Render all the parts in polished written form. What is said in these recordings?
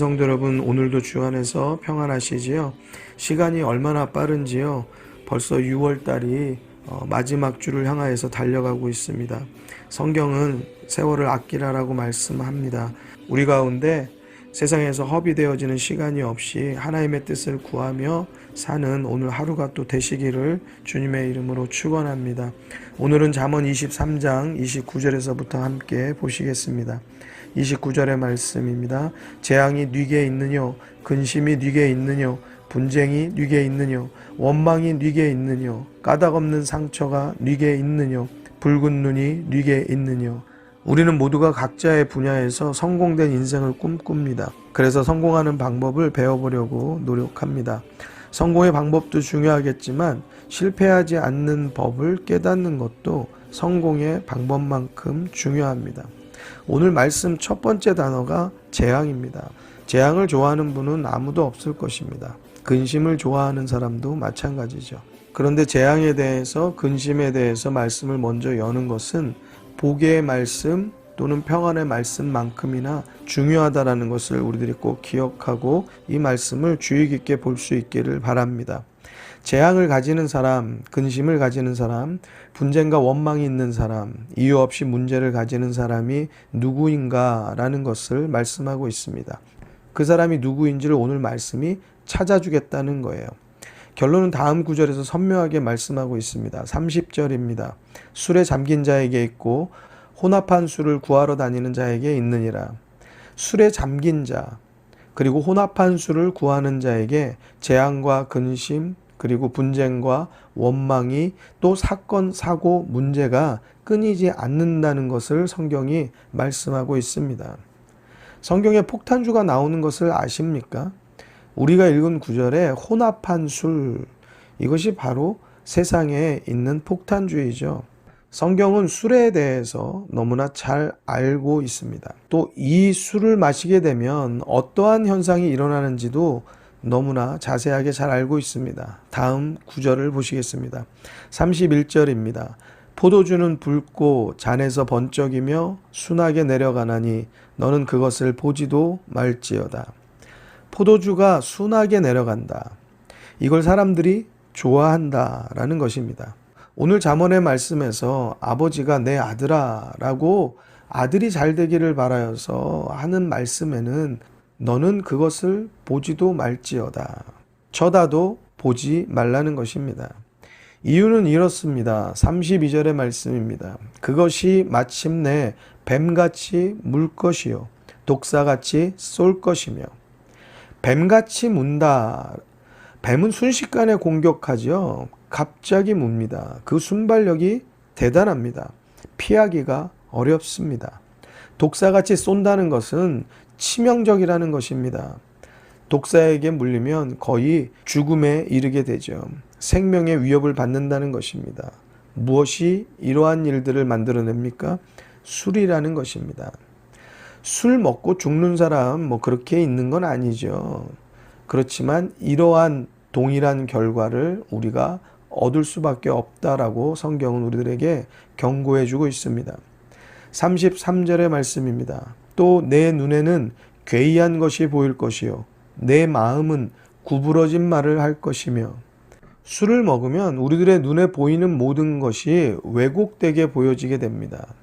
성도 여러분, 오늘도 주 안에서 평안하시지요? 시간이 얼마나 빠른지요? 벌써 6월 달이 마지막 주를 향하여서 달려가고 있습니다. 성경은 세월을 아끼라라고 말씀합니다. 우리 가운데 세상에서 허비되어지는 시간이 없이 하나님의 뜻을 구하며 사는 오늘 하루가 또 되시기를 주님의 이름으로 축원합니다. 오늘은 잠언 23장 29절에서부터 함께 보시겠습니다. 29절의 말씀입니다. 재앙이 네게 있느뇨, 근심이 네게 있느뇨, 분쟁이 네게 있느뇨, 원망이 네게 있느뇨, 까닭없는 상처가 네게 있느뇨, 붉은 눈이 네게 있느뇨. 우리는 모두가 각자의 분야에서 성공된 인생을 꿈꿉니다. 그래서 성공하는 방법을 배워보려고 노력합니다. 성공의 방법도 중요하겠지만 실패하지 않는 법을 깨닫는 것도 성공의 방법만큼 중요합니다. 오늘 말씀 첫 번째 단어가 재앙입니다. 재앙을 좋아하는 분은 아무도 없을 것입니다. 근심을 좋아하는 사람도 마찬가지죠. 그런데 재앙에 대해서, 근심에 대해서 말씀을 먼저 여는 것은 복의 말씀 또는 평안의 말씀만큼이나 중요하다라는 것을 우리들이 꼭 기억하고 이 말씀을 주의 깊게 볼 수 있기를 바랍니다. 재앙을 가지는 사람, 근심을 가지는 사람, 분쟁과 원망이 있는 사람, 이유 없이 문제를 가지는 사람이 누구인가라는 것을 말씀하고 있습니다. 그 사람이 누구인지를 오늘 말씀이 찾아주겠다는 거예요. 결론은 다음 구절에서 선명하게 말씀하고 있습니다. 30절입니다. 술에 잠긴 자에게 있고 혼합한 술을 구하러 다니는 자에게 있느니라. 술에 잠긴 자, 그리고 혼합한 술을 구하는 자에게 재앙과 근심, 그리고 분쟁과 원망이 또 사건, 사고, 문제가 끊이지 않는다는 것을 성경이 말씀하고 있습니다. 성경에 폭탄주가 나오는 것을 아십니까? 우리가 읽은 구절에 혼합한 술, 이것이 바로 세상에 있는 폭탄주의죠. 성경은 술에 대해서 너무나 잘 알고 있습니다. 또 이 술을 마시게 되면 어떠한 현상이 일어나는지도 너무나 자세하게 잘 알고 있습니다. 다음 구절을 보시겠습니다. 31절입니다. 포도주는 붉고 잔에서 번쩍이며 순하게 내려가나니 너는 그것을 보지도 말지어다. 포도주가 순하게 내려간다. 이걸 사람들이 좋아한다라는 것입니다. 오늘 잠언의 말씀에서 아버지가 내 아들아 라고 아들이 잘 되기를 바라여서 하는 말씀에는 너는 그것을 보지도 말지어다. 쳐다도 보지 말라는 것입니다. 이유는 이렇습니다. 32절의 말씀입니다. 그것이 마침내 뱀같이 물 것이요 독사같이 쏠 것이며. 뱀같이 문다. 뱀은 순식간에 공격하죠. 갑자기 뭅니다. 그 순발력이 대단합니다. 피하기가 어렵습니다. 독사같이 쏜다는 것은 치명적이라는 것입니다. 독사에게 물리면 거의 죽음에 이르게 되죠. 생명의 위협을 받는다는 것입니다. 무엇이 이러한 일들을 만들어냅니까? 술이라는 것입니다. 술 먹고 죽는 사람 그렇게 있는 건 아니죠. 그렇지만 이러한 동일한 결과를 우리가 얻을 수밖에 없다라고 성경은 우리들에게 경고해 주고 있습니다. 33절의 말씀입니다. 또 내 눈에는 괴이한 것이 보일 것이요 내 마음은 구부러진 말을 할 것이며. 술을 먹으면 우리들의 눈에 보이는 모든 것이 왜곡되게 보여지게 됩니다.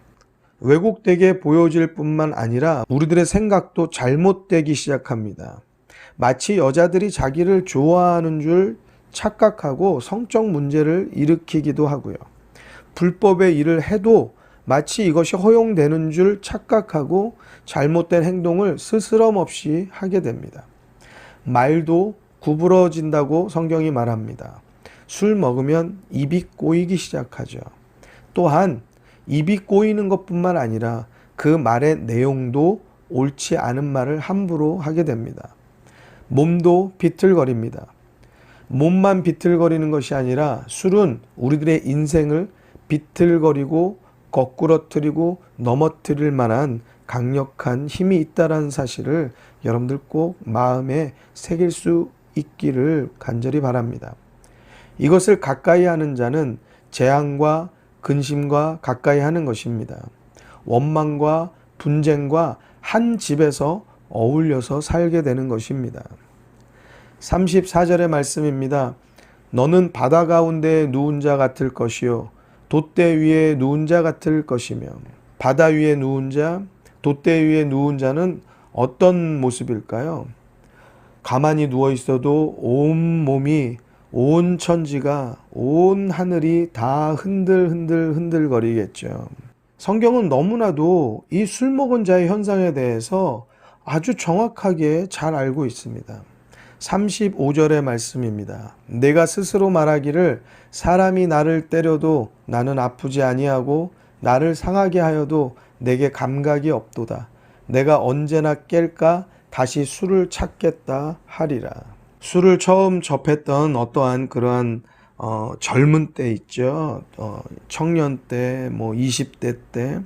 왜곡되게 보여질 뿐만 아니라 우리들의 생각도 잘못되기 시작합니다. 마치 여자들이 자기를 좋아하는 줄 착각하고 성적 문제를 일으키기도 하고요. 불법의 일을 해도 마치 이것이 허용되는 줄 착각하고 잘못된 행동을 스스럼 없이 하게 됩니다. 말도 구부러진다고 성경이 말합니다. 술 먹으면 입이 꼬이기 시작하죠. 또한 입이 꼬이는 것뿐만 아니라 그 말의 내용도 옳지 않은 말을 함부로 하게 됩니다. 몸도 비틀거립니다. 몸만 비틀거리는 것이 아니라 술은 우리들의 인생을 비틀거리고 거꾸러뜨리고 넘어뜨릴 만한 강력한 힘이 있다는 사실을 여러분들 꼭 마음에 새길 수 있기를 간절히 바랍니다. 이것을 가까이 하는 자는 재앙과 근심과 가까이 하는 것입니다. 원망과 분쟁과 한 집에서 어울려서 살게 되는 것입니다. 34절의 말씀입니다. 너는 바다 가운데 누운 자 같을 것이요 돛대 위에 누운 자 같을 것이며. 바다 위에 누운 자, 돛대 위에 누운 자는 어떤 모습일까요? 가만히 누워 있어도 온 몸이, 온 천지가, 온 하늘이 다 흔들거리겠죠. 성경은 너무나도 이 술 먹은 자의 현상에 대해서 아주 정확하게 잘 알고 있습니다. 35절의 말씀입니다. 내가 스스로 말하기를 사람이 나를 때려도 나는 아프지 아니하고 나를 상하게 하여도 내게 감각이 없도다. 내가 언제나 깰까 다시 술을 찾겠다 하리라. 술을 처음 접했던 어떠한 그러한 젊은 때 있죠. 청년 때, 20대 때,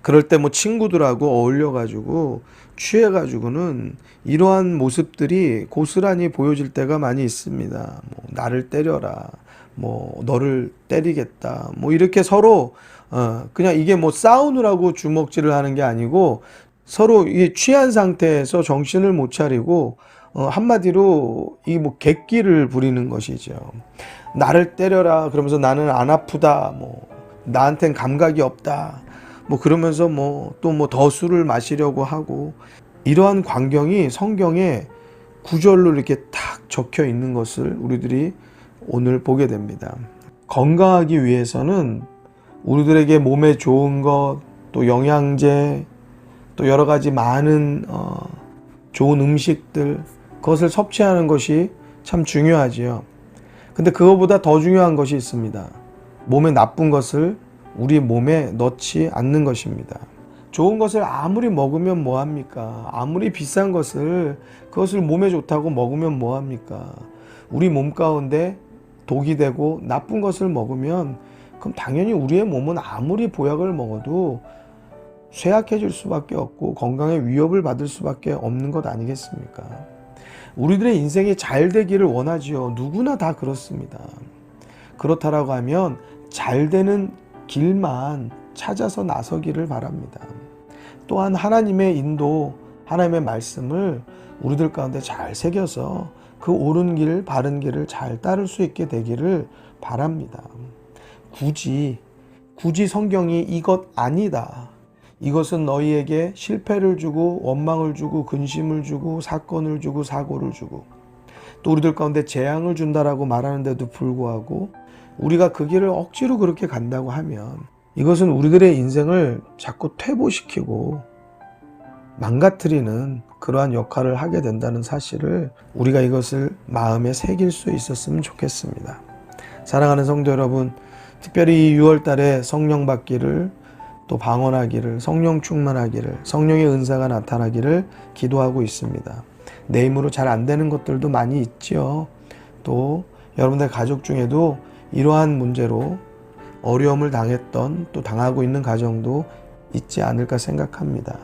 그럴 때 친구들하고 어울려가지고 취해가지고는 이러한 모습들이 고스란히 보여질 때가 많이 있습니다. 나를 때려라, 너를 때리겠다, 이렇게 서로 그냥 이게 싸우느라고 주먹질을 하는 게 아니고 서로 이 취한 상태에서 정신을 못 차리고 한마디로 이 객기를 부리는 것이죠. 나를 때려라 그러면서 나는 안 아프다, 나한텐 감각이 없다, 그러면서 또 더 술을 마시려고 하고, 이러한 광경이 성경에 구절로 이렇게 탁 적혀 있는 것을 우리들이 오늘 보게 됩니다. 건강하기 위해서는 우리들에게 몸에 좋은 것, 또 영양제, 또 여러 가지 많은 좋은 음식들, 그것을 섭취하는 것이 참 중요하지요. 근데 그거보다 더 중요한 것이 있습니다. 몸에 나쁜 것을 우리 몸에 넣지 않는 것입니다. 좋은 것을 아무리 먹으면 뭐합니까? 아무리 비싼 것을, 그것을 몸에 좋다고 먹으면 뭐합니까? 우리 몸 가운데 독이 되고 나쁜 것을 먹으면 그럼 당연히 우리의 몸은 아무리 보약을 먹어도 쇠약해질 수밖에 없고 건강에 위협을 받을 수밖에 없는 것 아니겠습니까? 우리들의 인생이 잘 되기를 원하지요. 누구나 다 그렇습니다. 그렇다라고 하면 잘 되는 길만 찾아서 나서기를 바랍니다. 또한 하나님의 인도, 하나님의 말씀을 우리들 가운데 잘 새겨서 그 옳은 길, 바른 길을 잘 따를 수 있게 되기를 바랍니다. 굳이 성경이 이것 아니다, 이것은 너희에게 실패를 주고 원망을 주고 근심을 주고 사건을 주고 사고를 주고 또 우리들 가운데 재앙을 준다라고 말하는데도 불구하고 우리가 그 길을 억지로 그렇게 간다고 하면 이것은 우리들의 인생을 자꾸 퇴보시키고 망가뜨리는 그러한 역할을 하게 된다는 사실을 우리가 이것을 마음에 새길 수 있었으면 좋겠습니다. 사랑하는 성도 여러분, 특별히 6월 달에 성령 받기를, 또 방언하기를, 성령 충만하기를, 성령의 은사가 나타나기를 기도하고 있습니다. 내 힘으로 잘 안 되는 것들도 많이 있죠. 또 여러분들 가족 중에도 이러한 문제로 어려움을 당했던, 또 당하고 있는 가정도 있지 않을까 생각합니다.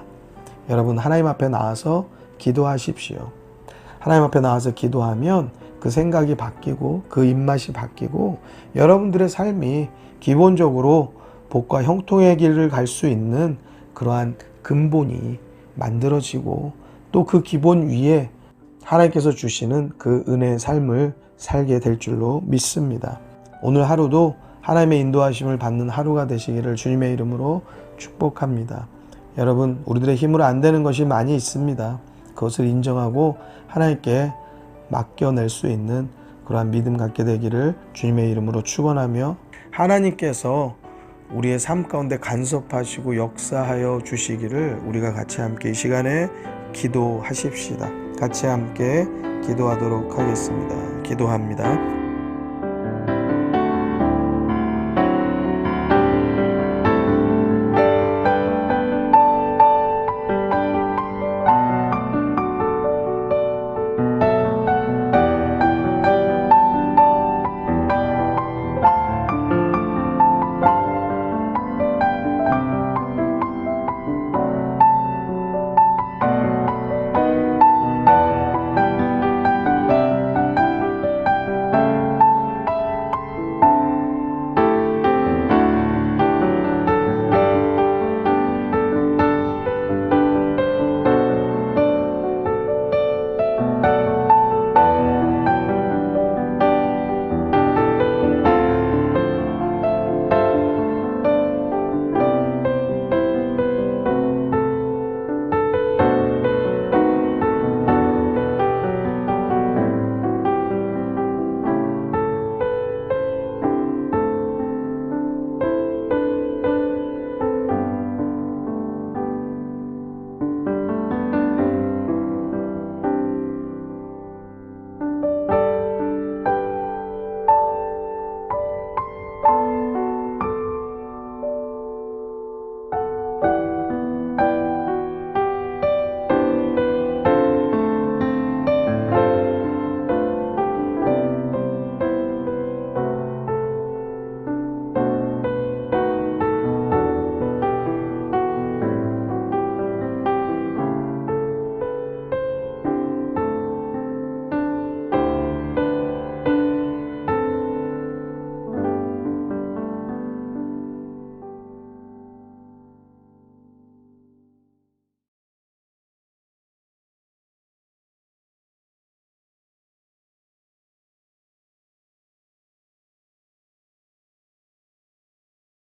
여러분, 하나님 앞에 나와서 기도하십시오. 하나님 앞에 나와서 기도하면 그 생각이 바뀌고 그 입맛이 바뀌고 여러분들의 삶이 기본적으로 복과 형통의 길을 갈 수 있는 그러한 근본이 만들어지고 또 그 기본 위에 하나님께서 주시는 그 은혜의 삶을 살게 될 줄로 믿습니다. 오늘 하루도 하나님의 인도하심을 받는 하루가 되시기를 주님의 이름으로 축복합니다. 여러분, 우리들의 힘으로 안 되는 것이 많이 있습니다. 그것을 인정하고 하나님께 맡겨낼 수 있는 그러한 믿음 갖게 되기를 주님의 이름으로 축원하며, 하나님께서 우리의 삶 가운데 간섭하시고 역사하여 주시기를 우리가 같이 함께 이 시간에 기도하십시다. 같이 함께 기도하도록 하겠습니다. 기도합니다.